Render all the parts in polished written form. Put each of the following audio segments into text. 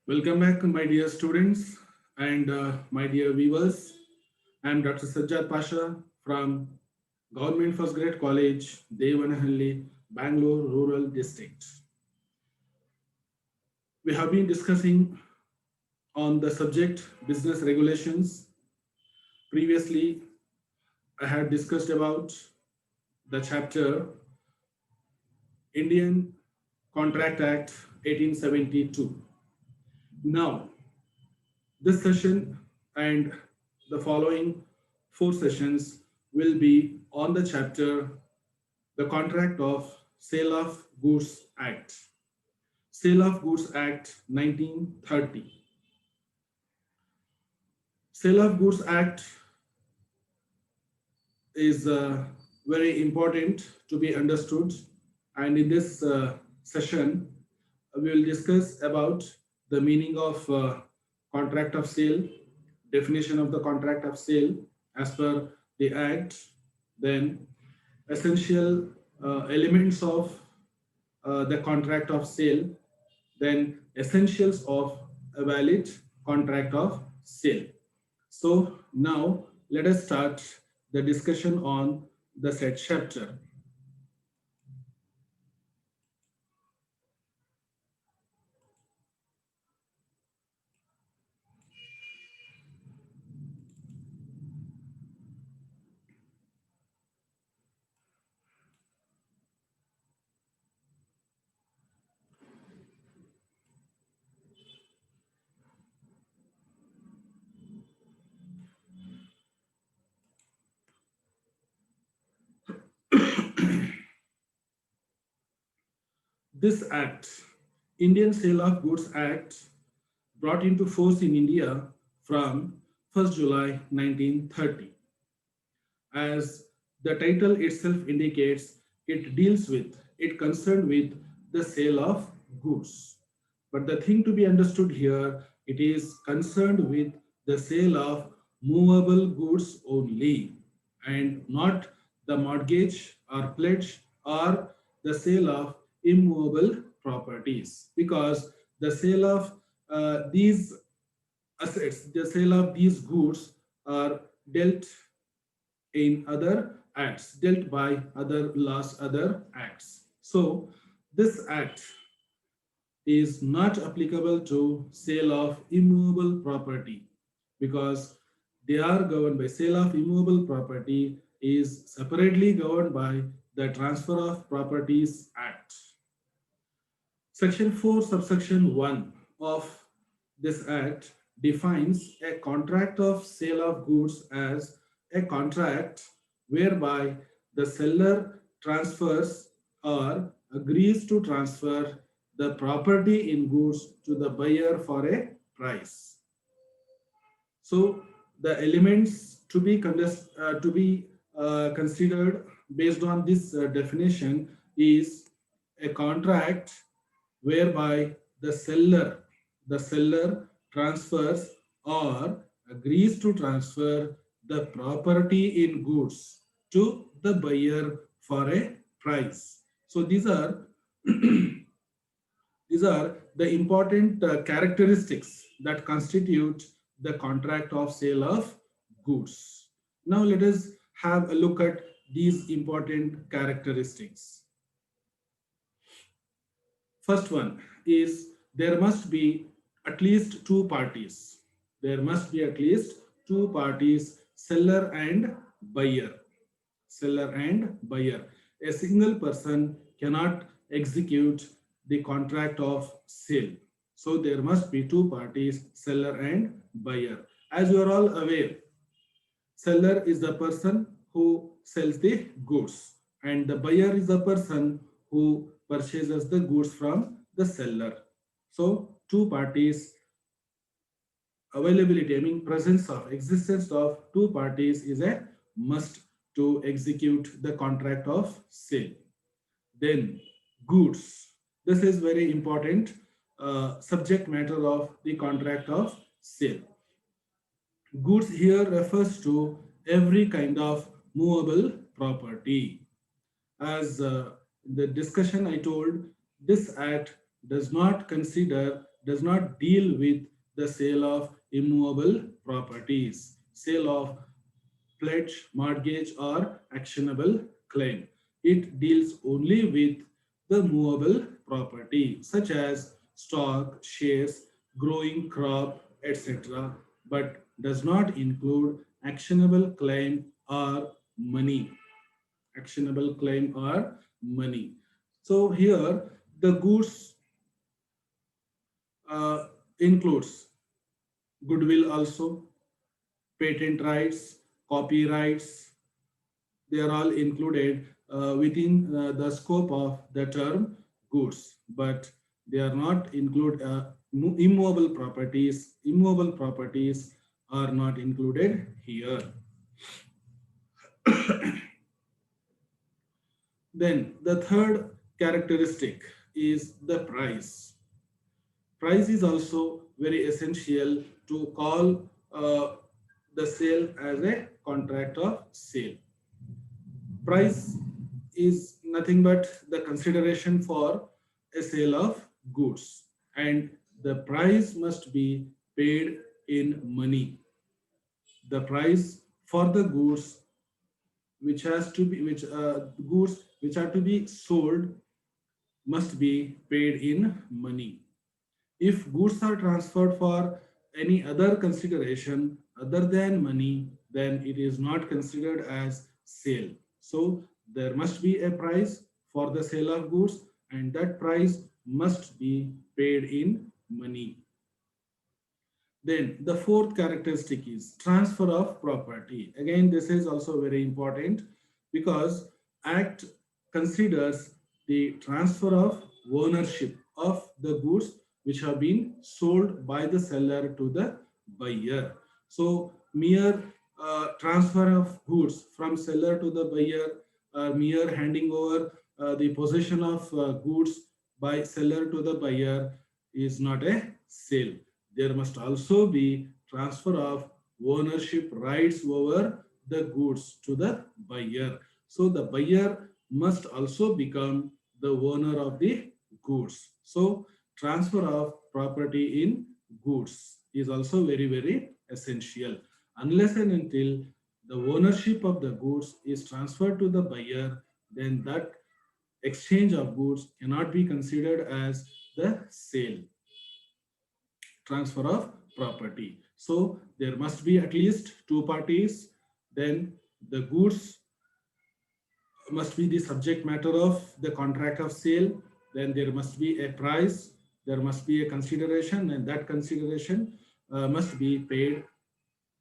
Welcome back, my dear students and my dear viewers. I am Dr. Sajjad Pasha from Government First Grade College, Devanahalli, Bangalore Rural District. We have been discussing on the subject business regulations. Previously, I had discussed about the chapter Indian Contract Act 1872. Now, this session and the following four sessions will be on the chapter The Contract of Sale of Goods Act. Sale of Goods Act 1930. Sale of Goods Act is very important to be understood, and in this session we will discuss about the meaning of contract of sale, definition of the contract of sale as per the act, then essential elements of the contract of sale, then essentials of a valid contract of sale. So now let us start the discussion on the said chapter. This act, Indian Sale of Goods Act, brought into force in India from 1st July 1930. As the title itself indicates, it concerned with the sale of goods. But the thing to be understood here, it is concerned with the sale of movable goods only and not the mortgage or pledge or the sale of immovable properties, because the sale of these assets, the sale of these goods are dealt in other acts, dealt by other laws, other acts. So this act is not applicable to sale of immovable property, because they are governed by sale of immovable property is separately governed by the Transfer of Properties Act. Section 4, subsection 1 of this act defines a contract of sale of goods as a contract whereby the seller transfers or agrees to transfer the property in goods to the buyer for a price. So the elements to be considered based on this definition is a contract whereby the seller transfers or agrees to transfer the property in goods to the buyer for a price. So these are the important characteristics that constitute the contract of sale of goods. Now let us have a look at these important characteristics. First one is there must be at least two parties. There must be at least two parties, seller and buyer. Seller and buyer. A single person cannot execute the contract of sale. So there must be two parties, seller and buyer. As you are all aware, seller is the person who sells the goods and the buyer is the person who purchases the goods from the seller. So two parties availability, I mean presence of existence of two parties is a must to execute the contract of sale. Then goods. This is very important subject matter of the contract of sale. Goods here refers to every kind of movable property. As the discussion I told, this act does not consider does not deal with the sale of immovable properties, sale of pledge, mortgage, or actionable claim. It deals only with the movable property, such as stock, shares, growing crop, etc., but does not include actionable claim or money. Actionable claim or money. So here the goods includes goodwill also, patent rights, copyrights, they are all included within the scope of the term goods, but they are not include immovable properties. Immovable properties are not included here. Then the third characteristic is the price. Price is also very essential to call the sale as a contract of sale. Price is nothing but the consideration for a sale of goods, and the price must be paid in money. The price for the goods which has to be which goods which are to be sold must be paid in money. If goods are transferred for any other consideration other than money, then it is not considered as sale. So there must be a price for the sale of goods, and that price must be paid in money. Then the fourth characteristic is transfer of property. Again, this is also very important because Act considers the transfer of ownership of the goods which have been sold by the seller to the buyer. So mere transfer of goods from seller to the buyer, mere handing over the possession of goods by seller to the buyer is not a sale. There must also be transfer of ownership rights over the goods to the buyer. So the buyer must also become the owner of the goods. So transfer of property in goods is also very, very essential. Unless and until the ownership of the goods is transferred to the buyer, then that exchange of goods cannot be considered as the sale, transfer of property. So there must be at least two parties. Then the goods must be the subject matter of the contract of sale. Then there must be a price, there must be a consideration, and that consideration must be paid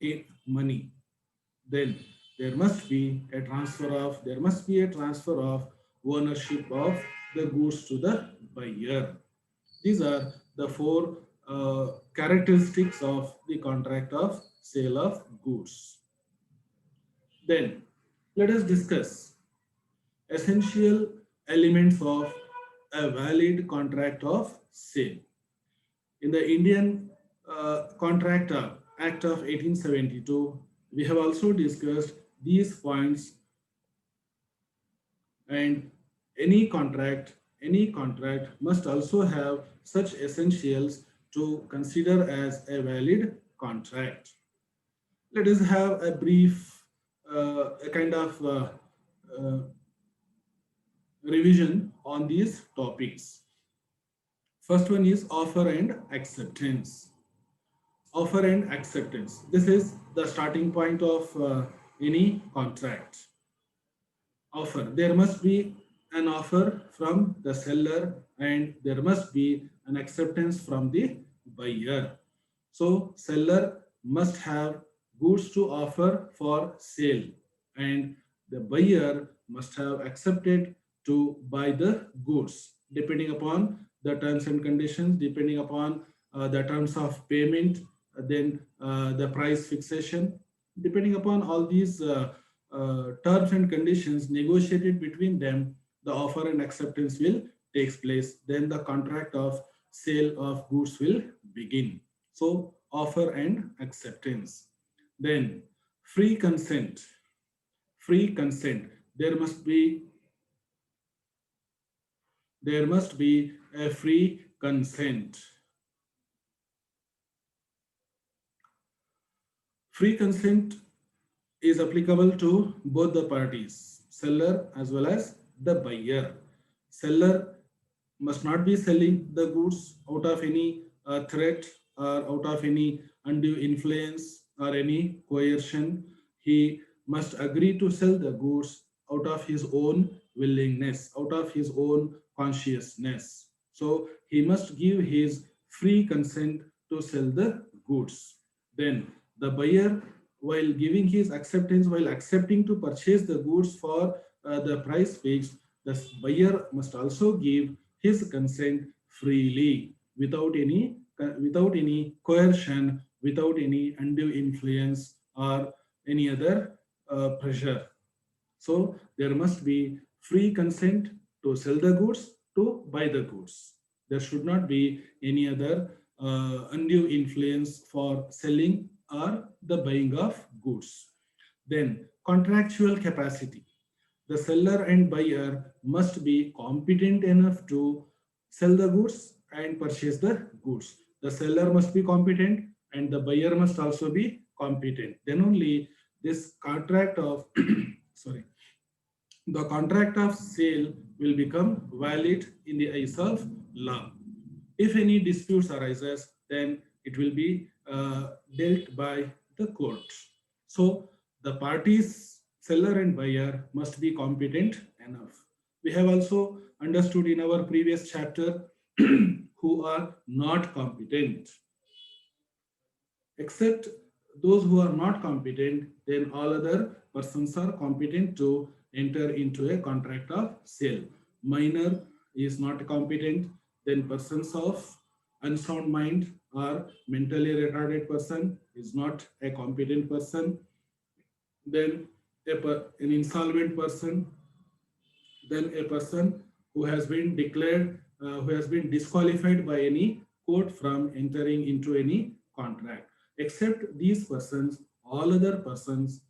in money. Then there must be a transfer of ownership of the goods to the buyer. These are the four characteristics of the contract of sale of goods. Then let us discuss essential elements of a valid contract of sale. In the Indian Contract Act of 1872, we have also discussed these points, and any contract must also have such essentials to consider as a valid contract. Let us have a brief a kind of uh, revision on these topics. First one is offer and acceptance. Offer and acceptance, this is the starting point of any contract. Offer, there must be an offer from the seller and there must be an acceptance from the buyer. So seller must have goods to offer for sale and the buyer must have accepted to buy the goods depending upon the terms and conditions, depending upon the terms of payment, then the price fixation, depending upon all these terms and conditions negotiated between them, the offer and acceptance will takes place. Then the contract of sale of goods will begin. So offer and acceptance. Then free consent. Free consent. There must be a free consent. Free consent is applicable to both the parties, seller as well as the buyer. Seller must not be selling the goods out of any threat or out of any undue influence or any coercion. He must agree to sell the goods out of his own willingness, out of his own consciousness. So he must give his free consent to sell the goods. Then the buyer, while giving his acceptance, while accepting to purchase the goods for the price fixed, the buyer must also give his consent freely without any coercion, without any undue influence or any other pressure. So there must be free consent to sell the goods, to buy the goods. There should not be any other undue influence for selling or the buying of goods. Then contractual capacity. The seller and buyer must be competent enough to sell the goods and purchase the goods. The seller must be competent and the buyer must also be competent. Then only this contract of sorry, the contract of sale will become valid in the eyes of law. If any disputes arises, then it will be dealt by the court. So the parties, seller and buyer, must be competent enough. We have also understood in our previous chapter who are not competent. Except those who are not competent, then all other persons are competent to enter into a contract of sale. Minor is not competent, then persons of unsound mind or mentally retarded person is not a competent person, then an insolvent person, then a person who has been declared, who has been disqualified by any court from entering into any contract. Except these persons, all other persons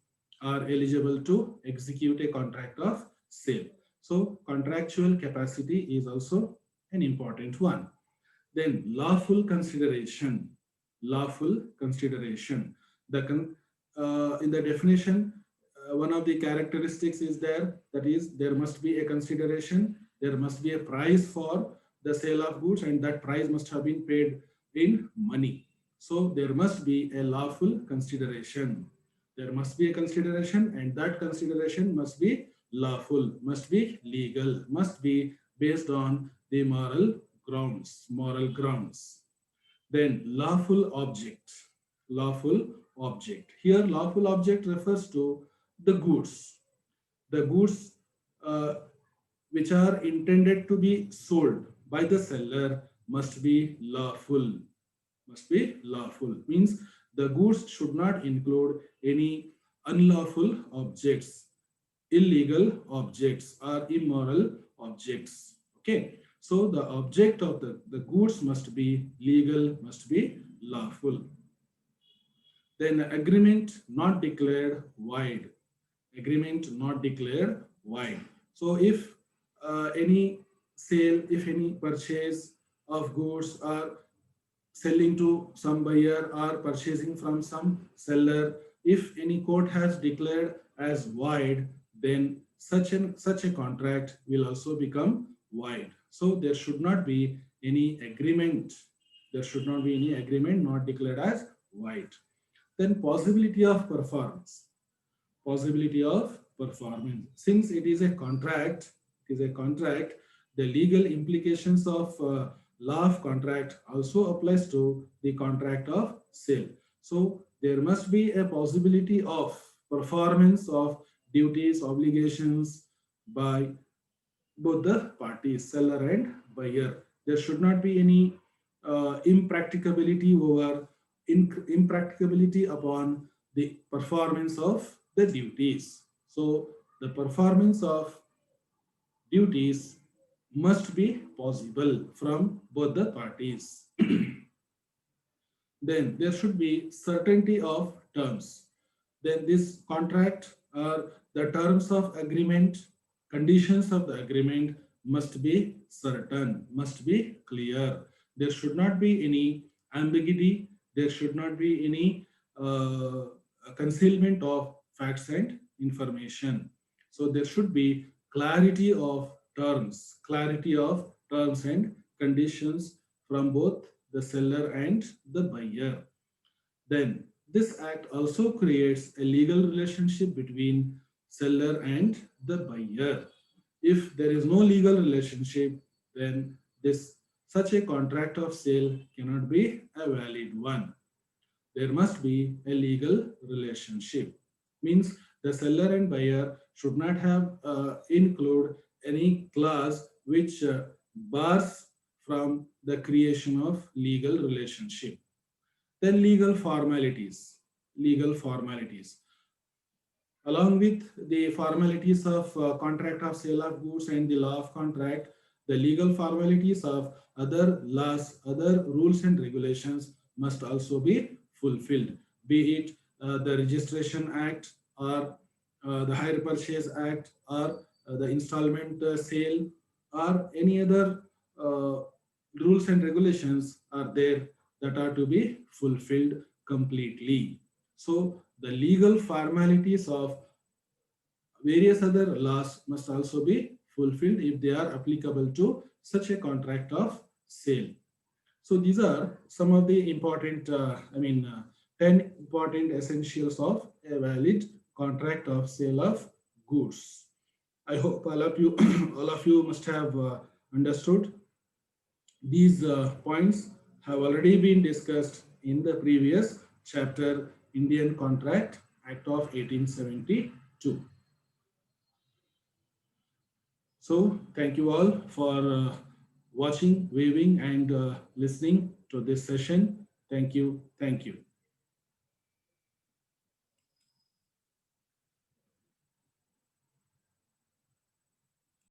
are eligible to execute a contract of sale. So contractual capacity is also an important one. Then lawful consideration. Lawful consideration. In the definition, one of the characteristics is there, that is there must be a consideration, there must be a price for the sale of goods, and that price must have been paid in money. So there must be a lawful consideration. There must be a consideration, and that consideration must be lawful, must be legal, must be based on the moral grounds. Then lawful object. Lawful object. Here lawful object refers to the goods. The goods uh, which are intended to be sold by the seller must be lawful. Must be lawful. Means the goods should not include any unlawful objects, illegal objects or immoral objects. Okay. So the object of the goods must be legal, must be lawful. Then agreement not declared void. Agreement not declared void. So if any sale, if any purchase of goods or selling to some buyer or purchasing from some seller, if any court has declared as void, then such a contract will also become void. So there should not be any agreement. There should not be any agreement not declared as void. Then possibility of performance. Possibility of performance. Since it is a contract, the legal implications of law of contract also applies to the contract of sale. So there must be a possibility of performance of duties, obligations by both the parties, seller and buyer. There should not be any impracticability over impracticability upon the performance of the duties. So the performance of duties must be possible from both the parties. Then there should be certainty of terms. Then this contract or the terms of agreement, conditions of the agreement must be certain, must be clear. There should not be any ambiguity. There should not be any concealment of facts and information. So there should be clarity of terms and conditions from both the seller and the buyer. Then this act also creates a legal relationship between seller and the buyer. If there is no legal relationship, then this such a contract of sale cannot be a valid one. There must be a legal relationship. Means the seller and buyer should not have include any clause which bars from the creation of legal relationship. Then legal formalities. Along with the formalities of contract of sale of goods and the law of contract, the legal formalities of other laws, other rules and regulations must also be fulfilled, be it the Registration Act or the Hire Purchase Act or the installment sale or any other uh, rules and regulations are there that are to be fulfilled completely. So the legal formalities of various other laws must also be fulfilled if they are applicable to such a contract of sale. So these are some of the important, 10 important essentials of a valid contract of sale of goods. I hope all of you, all of you must have understood. These points have already been discussed in the previous chapter, Indian Contract Act of 1872. So thank you all for watching, viewing, and listening to this session. Thank you. Thank you.